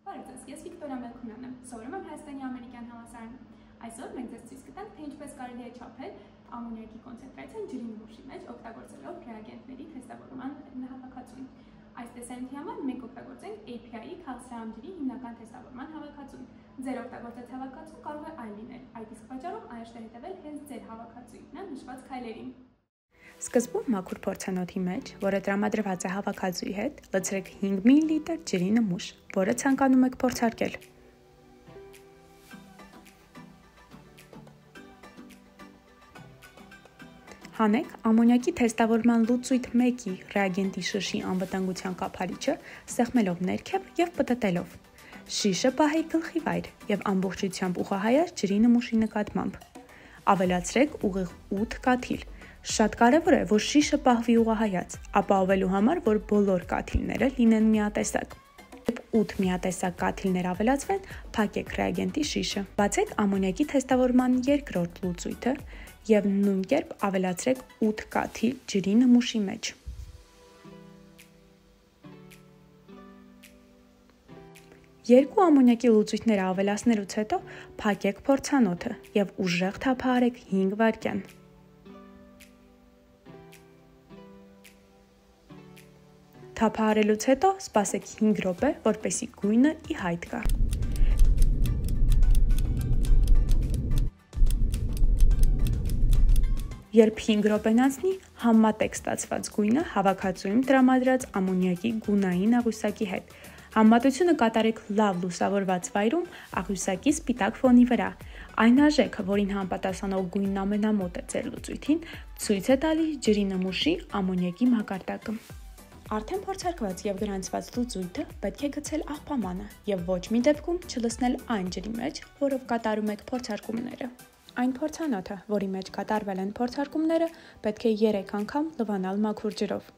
Բարև ձեզ, ես Վիկտորիա Մելքոնյանն եմ, սովորում եմ Հայաստանի ամերիկյան համալսարանում։ Այսօր մենք ձեզ ցույց կտանք, թե ինչպես կարելի է չափել ամոնիակի կոնցենտրացիան ջրի նմուշի մեջ օգտագործելով ռեագենտների թեստավորման հավաքածուն։ Այս տեսանյութի համար մենք կօգտագործենք API-ի քաղցրահամ հիմնական թեստավորման հավաքածուն։ Ձեր օգտագործած հավաքածուն կարող է այլ լինել, այդ իսկ պատճառով այժմ հետևել հենց ձեր հավաքածուին նշված քայլերին։ Սկզբում մաքուր փորձանոթի մեջ, որը տրամադրված է հավաքածուի հետ, լցրեք 5 մլ ջրի նմուշ, որը ցանկանում եք փորձարկել։ Հանեք ամոնիակի թեստավորման լուծույթ 1-ի ռեագենտի շշի անվտանգության կափարիչը, սեղմելով ներքև և պտտելով։ Շիշը պահեք գլխի վայր և ամբողջությամբ ուղղահայաց ջրի նմուշի նկատմամբ։ Ավելացրեք ուղիղ 8 կաթիլ։ Շատ կարևոր է, որ շիշը պահվի ուղղահայաց, ապահովելու համար, որ բոլոր կաթիլները լինեն միատեսակ։ Երբ 8 միատեսակ կաթիլներ ավելացվեն, փակեք ռեագենտի շիշը։ Բացեք ամոնիակի թեստավորման երկրորդ լուծույթը և նույն կերպ ավելացրեք 8 կաթիլ ջրի նմուշի մեջ։ Երկու ամոնիակի լուծույթները ավելացնելուց հետո փակեք փորձանոթը և ուժեղ թափահարեք 5 վայրկյան։ Թափահարելուց հետո սպասեք 5 րոպե, որպեսզի գույնը ի հայտ գա։ Երբ 5 րոպեն անցնի, համեմատեք ստացված գույնը հավաքածուում տրամադրած ամոնիակի գունային աղյուսակի հետ։ Համեմատությունը կատարեք լավ լուսավորված վայրում աղյուսակի սպիտակ ֆոնի վրա։ Այն արժեքը, որին համապատասխանող գույնն ամենամոտ է ձեր լուծույթին, ցույց է տալիս ջրի նմուշի ամոնիակի մակարդակը։ Արդեն փորձարկված և գրանցված լուծույթը պետք է գցել աղբամանը և ոչ մի դեպքում չլցնել այն ջրի մեջ, որով կատարում եք փորձարկումները։ Այն փորձանոթը, որի մեջ կատարվել են փորձարկումները, պետք է 3 անգամ լվանալ մաքուր ջրով։